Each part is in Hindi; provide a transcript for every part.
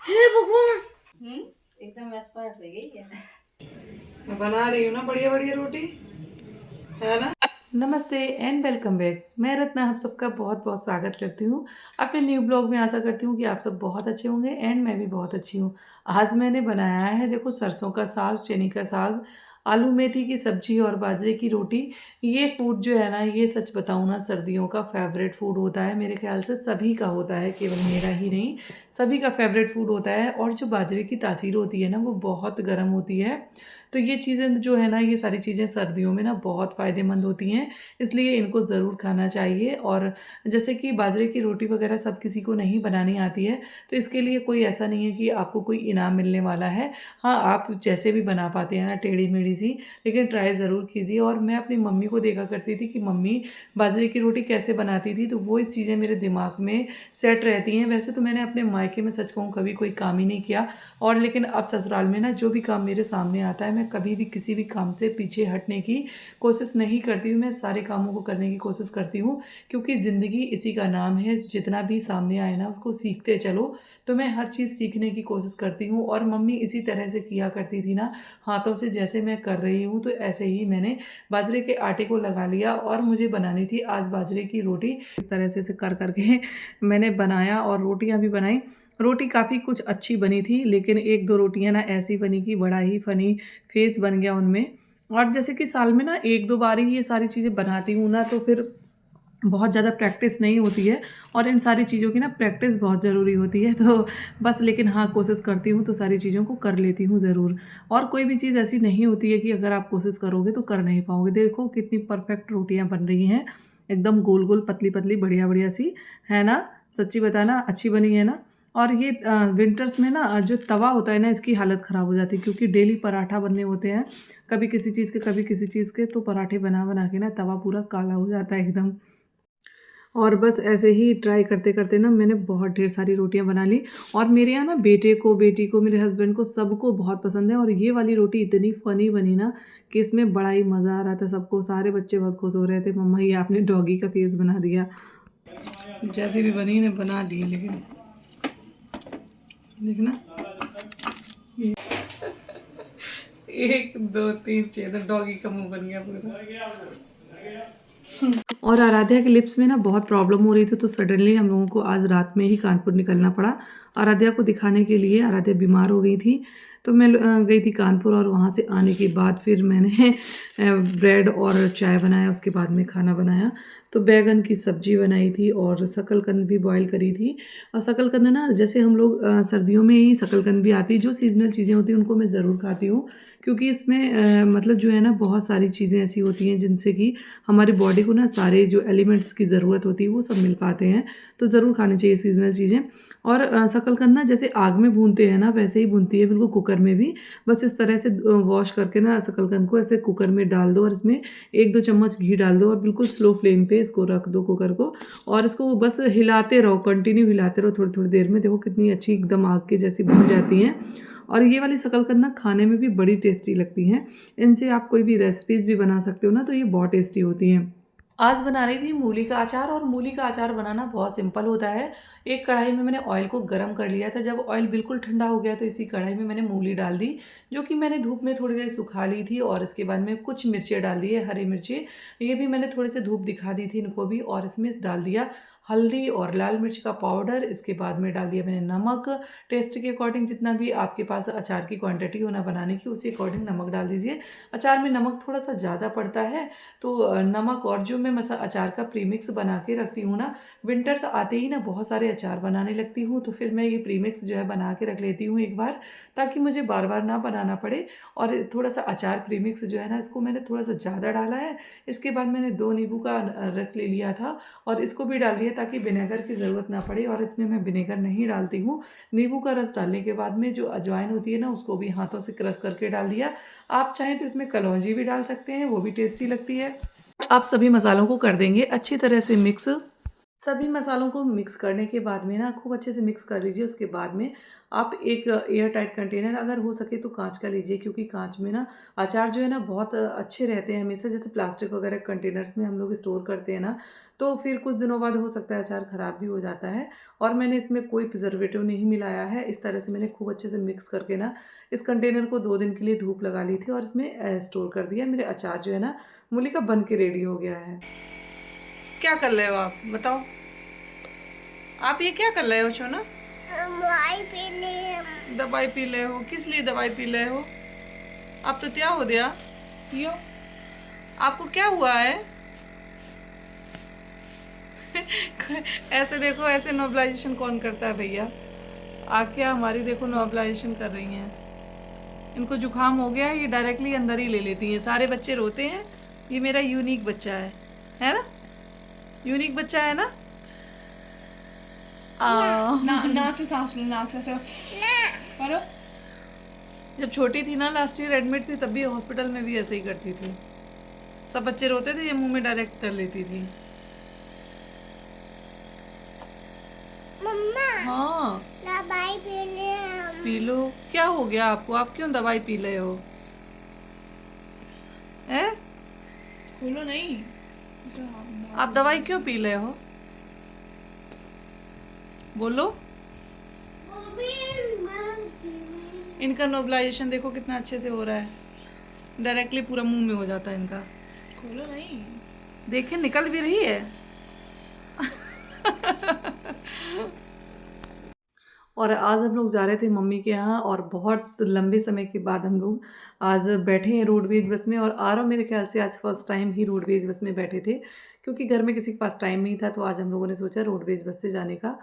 हे भगवान। एकदम एक्सपर्ट हो गई है। मैं बना रही हूँ ना बढ़िया बढ़िया रोटी, है ना। नमस्ते एंड वेलकम बैक। मैं रत्ना आप सबका बहुत बहुत स्वागत करती हूँ अपने न्यू ब्लॉग में। आशा करती हूँ कि आप सब बहुत अच्छे होंगे एंड मैं भी बहुत अच्छी हूँ। आज मैंने बनाया है देखो सरसों का साग, चने का साग, आलू मेथी की सब्जी और बाजरे की रोटी। ये फूड जो है ना, ये सच बताऊँ ना, सर्दियों का फेवरेट फूड होता है। मेरे ख्याल से सभी का होता है, केवल मेरा ही नहीं, सभी का फेवरेट फूड होता है। और जो बाजरे की तासीर होती है ना, वो बहुत गर्म होती है। तो ये चीज़ें जो है ना, ये सारी चीज़ें सर्दियों में ना बहुत फ़ायदेमंद होती हैं, इसलिए इनको ज़रूर खाना चाहिए। और जैसे कि बाजरे की रोटी वगैरह सब किसी को नहीं बनानी आती है, तो इसके लिए कोई ऐसा नहीं है कि आपको कोई इनाम मिलने वाला है। हाँ, आप जैसे भी बना पाते हैं ना, टेढ़ी-मेढ़ी सी, लेकिन ट्राई ज़रूर कीजिए। और मैं अपनी मम्मी को देखा करती थी कि मम्मी बाजरे की रोटी कैसे बनाती थी, तो वो चीज़ें मेरे दिमाग में सेट रहती हैं। वैसे तो मैंने अपने मायके में सच कहूँ कभी कोई काम ही नहीं किया, और लेकिन अब ससुराल में ना जो भी काम मेरे सामने आता है, मैं कभी भी किसी भी काम से पीछे हटने की कोशिश नहीं करती हूँ। मैं सारे कामों को करने की कोशिश करती हूँ, क्योंकि ज़िंदगी इसी का नाम है, जितना भी सामने आए ना उसको सीखते चलो। तो मैं हर चीज़ सीखने की कोशिश करती हूँ, और मम्मी इसी तरह से किया करती थी ना, हाथों से जैसे मैं कर रही हूँ, तो ऐसे ही मैंने बाजरे के आटे को लगा लिया। और मुझे बनानी थी आज बाजरे की रोटी। इस तरह से कर करके मैंने बनाया और रोटियां भी बनाई। रोटी काफ़ी कुछ अच्छी बनी थी, लेकिन एक दो रोटियां ना ऐसी बनी कि बड़ा ही फ़नी फेस बन गया उनमें। और जैसे कि साल में ना एक दो बार ही ये सारी चीज़ें बनाती हूँ ना, तो फिर बहुत ज़्यादा प्रैक्टिस नहीं होती है। और इन सारी चीज़ों की ना प्रैक्टिस बहुत ज़रूरी होती है, तो बस, लेकिन हाँ, कोशिश करती हूँ तो सारी चीज़ों को कर लेती हूँ ज़रूर। और कोई भी चीज़ ऐसी नहीं होती है कि अगर आप कोशिश करोगे तो कर नहीं पाओगे। देखो कितनी परफेक्ट रोटियाँ बन रही हैं, एकदम गोल गोल, पतली पतली, बढ़िया बढ़िया सी, है ना। सच्ची बताना, अच्छी बनी है ना। और ये विंटर्स में ना जो तवा होता है ना, इसकी हालत ख़राब हो जाती है, क्योंकि डेली पराठा बनने होते हैं, कभी किसी चीज़ के कभी किसी चीज़ के, तो पराठे बना बना के ना तवा पूरा काला हो जाता है एकदम। और बस ऐसे ही ट्राई करते-करते ना मैंने बहुत ढेर सारी रोटियाँ बना ली। और मेरे यहाँ ना बेटे को, बेटी को, मेरे हस्बैंड को, सबको बहुत पसंद है। और ये वाली रोटी इतनी फ़नी बनी ना कि इसमें बड़ा ही मज़ा आ रहा था सबको। सारे बच्चे बहुत खुश हो रहे थे, मम्मा ये आपने डॉगी का फेस बना दिया। जैसी भी बनी ने बना ली, लेकिन देखना, 1 2 3 6, तो डॉगी का मुँह बन गया पूरा। और आराध्या के लिप्स में ना बहुत प्रॉब्लम हो रही थी, तो सडनली हम लोगों को आज रात में ही कानपुर निकलना पड़ा आराध्या को दिखाने के लिए। आराध्या बीमार हो गई थी, तो मैं गई थी कानपुर। और वहाँ से आने के बाद फिर मैंने ब्रेड और चाय बनाया, उसके बाद में खाना बनाया। तो बैगन की सब्जी बनाई थी और शकलकंद भी बॉईल करी थी। और शकलकंद ना, जैसे हम लोग सर्दियों में ही शकलकंद भी आती है, जो सीजनल चीज़ें होती हैं उनको मैं ज़रूर खाती हूँ, क्योंकि इसमें मतलब जो है ना, बहुत सारी चीज़ें ऐसी होती हैं जिनसे कि हमारी बॉडी को ना सारे जो एलिमेंट्स की ज़रूरत होती है वो सब मिल पाते हैं। तो ज़रूर खानी चाहिए सीज़नल चीज़ें। और शकलकंद ना जैसे आग में भूनते हैं ना, वैसे ही भूनती है बिल्कुल कुकर में भी। बस इस तरह से वॉश करके ना शकलकंद को ऐसे कुकर में डाल दो, और इसमें 1-2 चम्मच घी डाल दो, और बिल्कुल स्लो फ्लेम पे इसको रख दो कुकर को। और इसको बस हिलाते रहो, कंटिन्यू हिलाते रहो थोड़ी-थोड़ी देर में। देखो कितनी अच्छी एकदम आग की जैसी भून जाती हैं। और ये वाली शकलकंद ना खाने में भी बड़ी टेस्टी लगती हैं। इनसे आप कोई भी रेसिपीज़ भी बना सकते हो ना, तो ये बहुत टेस्टी होती हैं। आज बना रही थी मूली का अचार। और मूली का अचार बनाना बहुत सिंपल होता है। एक कढ़ाई में मैंने ऑयल को गरम कर लिया था। जब ऑयल बिल्कुल ठंडा हो गया, तो इसी कढ़ाई में मैंने मूली डाल दी, जो कि मैंने धूप में थोड़ी देर सुखा ली थी। और इसके बाद में कुछ मिर्चें डाल दी है, हरी मिर्चें, ये भी मैंने थोड़े से धूप दिखा दी थी इनको भी। और इसमें डाल दिया हल्दी और लाल मिर्च का पाउडर। इसके बाद में डाल दिया मैंने नमक, टेस्ट के अकॉर्डिंग, जितना भी आपके पास अचार की क्वांटिटी हो ना बनाने की, उसी अकॉर्डिंग नमक डाल दीजिए। अचार में नमक थोड़ा सा ज़्यादा पड़ता है, तो नमक। और जो मैं अचार का प्रीमिक्स बना के रखती हूँ ना, विंटर्स आते ही ना बहुत सारे अचार बनाने लगती हूँ, तो फिर मैं ये प्रीमिक्स जो है बना के रख लेती हूँ एक बार, ताकि मुझे बार बार ना बनाना पड़े। और थोड़ा सा अचार प्रीमिक्स जो है ना, इसको मैंने थोड़ा सा ज़्यादा डाला है। इसके बाद मैंने 2 नींबू का रस ले लिया था, और इसको भी डाल दिया, ताकि विनेगर की ज़रूरत ना पड़े। और इसमें मैं विनेगर नहीं डालती हूँ। नींबू का रस डालने के बाद में जो अजवाइन होती है ना, उसको भी हाथों से क्रश करके डाल दिया। आप चाहें तो इसमें कलौंजी भी डाल सकते हैं, वो भी टेस्टी लगती है। आप सभी मसालों को कर देंगे अच्छी तरह से मिक्स। सभी मसालों को मिक्स करने के बाद में ना खूब अच्छे से मिक्स कर लीजिए। उसके बाद में आप एक एयर टाइट कंटेनर, अगर हो सके तो कांच का लीजिए, क्योंकि कांच में ना अचार जो है ना बहुत अच्छे रहते हैं हमेशा। जैसे प्लास्टिक वगैरह कंटेनर्स में हम लोग स्टोर करते हैं ना, तो फिर कुछ दिनों बाद हो सकता है अचार ख़राब भी हो जाता है। और मैंने इसमें कोई प्रिजर्वेटिव नहीं मिलाया है। इस तरह से मैंने खूब अच्छे से मिक्स करके ना इस कंटेनर को 2 दिन के लिए धूप लगा ली थी और इसमें स्टोर कर दिया। मेरे अचार जो है ना मूली का बन के रेडी हो गया है। क्या कर रहे हो आप बताओ? आप ये क्या कर रहे हो सोना? दवाई पी ली। दवाई पी रहे हो? किस लिए दवाई पी रहे हो? आप तो क्या हो गया? यो, आपको क्या हुआ है? ऐसे देखो, ऐसे नोबलाइजेशन कौन करता है भैया? आके हमारी देखो नोबलाइजेशन कर रही हैं। इनको जुकाम हो गया है, ये डायरेक्टली अंदर ही ले लेती हैं। सारे बच्चे रोते हैं, ये मेरा यूनिक बच्चा है ना? यूनिक बच्चा है ना? नाक से सांस लो, नाक से करो। जब छोटी थी ना, लास्ट ईयर एडमिट थी, तब भी हॉस्पिटल में भी ऐसे ही करती थी। सब बच्चे रोते थे, ये मुंह में डायरेक्ट कर लेती थी। मम्मा हाँ दवाई पी ली हम। P low. क्या हो गया आपको? आप क्यों दवाई पी रहे हो? हैं? खोलो नहीं। आप दवाई क्यों पी रहे हो? बोलो। इनका नोबलाइजेशन देखो कितना अच्छे से हो रहा है। डायरेक्टली पूरा मुंह में हो जाता है इनका। खोलो नहीं। देखिए निकल भी रही है। और आज हम लोग जा रहे थे मम्मी के यहाँ, और बहुत लंबे समय के बाद हम लोग आज बैठे हैं रोडवेज बस में। और आरव मेरे ख्याल से आज फर्स्ट टाइम ही रोडवेज बस में बैठे थे, क्योंकि घर में किसी के पास टाइम नहीं था। तो आज हम लोगों ने सोचा रोडवेज बस से जाने का।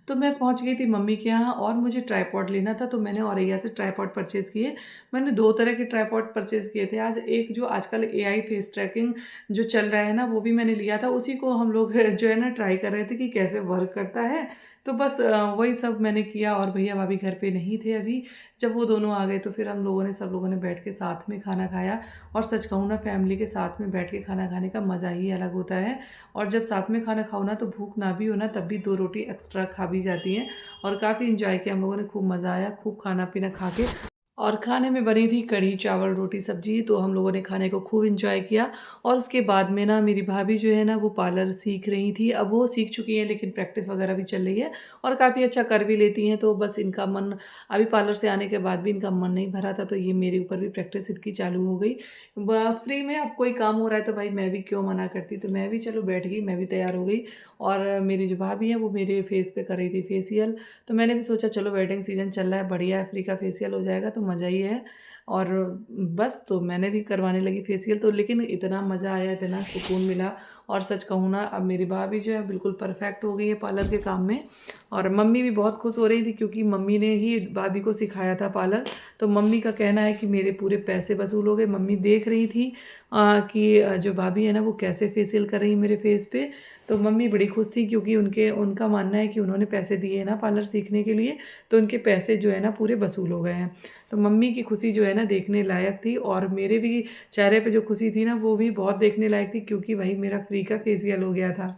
तो मैं पहुंच गई थी मम्मी के यहाँ, और मुझे ट्राईपॉड लेना था, तो मैंने औरैया से ट्राईपॉड परचेज़ किए। मैंने 2 तरह के ट्राईपॉड परचेज़ किए थे आज। एक जो आजकल एआई फेस ट्रैकिंग जो चल रहा है ना, वो भी मैंने लिया था। उसी को हम लोग जो है ना ट्राई कर रहे थे कि कैसे वर्क करता है। तो बस वही सब मैंने किया। और भैया भाभी घर पे नहीं थे अभी। जब वो दोनों आ गए तो फिर हम लोगों ने, सब लोगों ने बैठ के साथ में खाना खाया। और सच कहूँ ना, फैमिली के साथ में बैठ के खाना खाने का मज़ा ही अलग होता है। और जब साथ में खाना खाओ ना, तो भूख ना भी हो ना, तब भी 2 रोटी एक्स्ट्रा खा भी जाती हैं। और काफ़ी इंजॉय किया हम लोगों ने, खूब मज़ा आया, खूब खाना पीना खा के। और खाने में बनी थी कढ़ी चावल रोटी सब्जी, तो हम लोगों ने खाने को खूब इंजॉय किया। और उसके बाद में ना मेरी भाभी जो है ना, वो पार्लर सीख रही थी। अब वो सीख चुकी हैं, लेकिन प्रैक्टिस वगैरह भी चल रही है और काफ़ी अच्छा कर भी लेती हैं। तो बस इनका मन, अभी पार्लर से आने के बाद भी इनका मन नहीं भरा था, तो ये मेरे ऊपर भी प्रैक्टिस इनकी चालू हो गई। फ्री में अब कोई काम हो रहा है तो भाई मैं भी क्यों मना करती। तो मैं भी चलो बैठ गई, मैं भी तैयार हो गई। और मेरी जो भाभी है वो मेरे फेस पे कर रही थी फेशियल। तो मैंने भी सोचा चलो वेडिंग सीजन चल रहा है, बढ़िया है, फ्री का फेशियल हो जाएगा तो मज़ा ही है। और बस तो मैंने भी करवाने लगी फेशियल। तो लेकिन इतना मज़ा आया, इतना सुकून मिला। और सच कहूँ ना, अब मेरी भाभी जो है बिल्कुल परफेक्ट हो गई है पार्लर के काम में। और मम्मी भी बहुत खुश हो रही थी, क्योंकि मम्मी ने ही भाभी को सिखाया था पार्लर। तो मम्मी का कहना है कि मेरे पूरे पैसे वसूल हो गए। मम्मी देख रही थी कि जो भाभी है ना, वो कैसे फेशियल कर रही है मेरे फेस पे। तो मम्मी बड़ी खुश थी, क्योंकि उनका मानना है कि उन्होंने पैसे दिए हैं ना पार्लर सीखने के लिए, तो उनके पैसे जो है ना पूरे वसूल हो गए हैं। तो मम्मी की खुशी जो है ना देखने लायक थी। और मेरे भी चेहरे पे जो खुशी थी ना, वो भी बहुत देखने लायक थी, क्योंकि भाई मेरा फ्री का फेशियल हो गया था।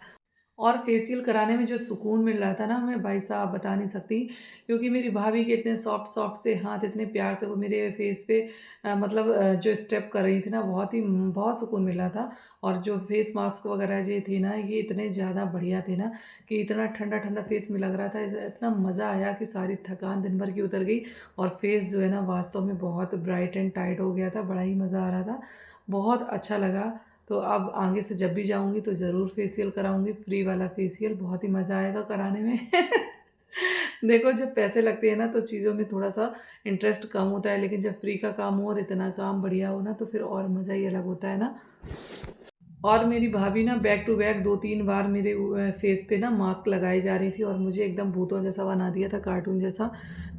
और फेशियल कराने में जो सुकून मिल रहा था ना, मैं भाई साहब बता नहीं सकती। क्योंकि मेरी भाभी के इतने सॉफ्ट सॉफ्ट से हाथ, इतने प्यार से वो मेरे फेस पे मतलब जो स्टेप कर रही थी ना, बहुत सुकून मिल रहा था। और जो फेस मास्क वगैरह जो थी ना, ये इतने ज़्यादा बढ़िया थे ना, कि इतना ठंडा ठंडा फेस में लग रहा था। इतना मज़ा आया कि सारी थकान दिन भर की उतर गई। और फेस जो है ना वास्तव में बहुत ब्राइट एंड टाइट हो गया था। बड़ा ही मज़ा आ रहा था, बहुत अच्छा लगा। तो अब आगे से जब भी जाऊँगी तो ज़रूर फेशियल कराऊँगी, फ्री वाला फेशियल, बहुत ही मज़ा आएगा कराने में। देखो, जब पैसे लगते हैं ना, तो चीज़ों में थोड़ा-सा इंटरेस्ट कम होता है, लेकिन जब फ्री का काम हो और इतना काम बढ़िया हो ना, तो फिर और मज़ा ही अलग होता है ना। और मेरी भाभी ना बैक टू बैक 2-3 बार मेरे फेस पे ना मास्क लगाई जा रही थी, और मुझे एकदम भूतों जैसा बना दिया था, कार्टून जैसा।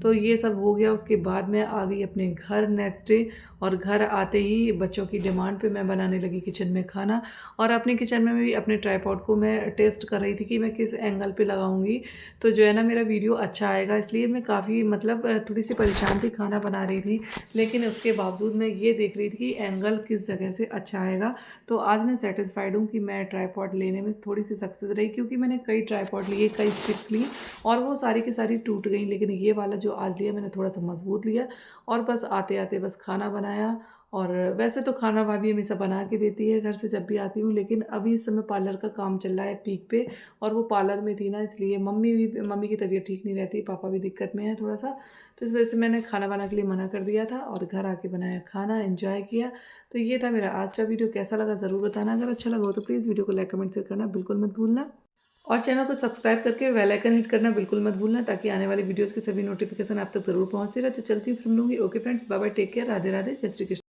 तो ये सब हो गया। उसके बाद मैं आ गई अपने घर नेक्स्ट डे। और घर आते ही बच्चों की डिमांड पे मैं बनाने लगी किचन में खाना। और अपने किचन में भी अपने ट्राइपॉड को मैं टेस्ट कर रही थी कि मैं किस एंगल पे लगाऊंगी, तो जो है ना मेरा वीडियो अच्छा आएगा। इसलिए मैं काफ़ी मतलब थोड़ी सी परेशान थी, खाना बना रही थी, लेकिन उसके बावजूद मैं ये देख रही थी कि एंगल किस जगह से अच्छा आएगा। तो आज मैं सेटिस्फाइड हूँ कि मैं ट्राईपॉड लेने में थोड़ी सी सक्सेस रही, क्योंकि मैंने कई ट्राईपॉड लिए, कई स्टिक्स ली और वो सारी की सारी टूट गई। लेकिन ये वाला जो आज लिया मैंने थोड़ा सा मजबूत लिया और बस आते आते बस खाना बनाया। और वैसे तो खाना भाभी हमेशा बना के देती है घर से जब भी आती हूँ, लेकिन अभी इस समय पार्लर का काम चल रहा है पीक पे और वो पार्लर में थी ना, इसलिए मम्मी की तबीयत ठीक नहीं रहती, पापा भी दिक्कत में है थोड़ा सा, तो इस वजह से मैंने खाना बनाने के लिए मना कर दिया था और घर आके बनाया खाना, एंजॉय किया। तो ये था मेरा आज का वीडियो, कैसा लगा ज़रूर बताना। अगर अच्छा लगा हो तो प्लीज़ वीडियो को लाइक कमेंट शेयर करना बिल्कुल मत भूलना और चैनल को सब्सक्राइब करके बेल आइकन हिट करना बिल्कुल मत भूलना, ताकि आने वाली वीडियोस की सभी नोटिफिकेशन आप तक ज़रूर पहुंचती रहे। तो चलती हूँ फिर मिलूंगी। Okay friends, bye bye, take care, Radhe Radhe, जय श्री कृष्ण।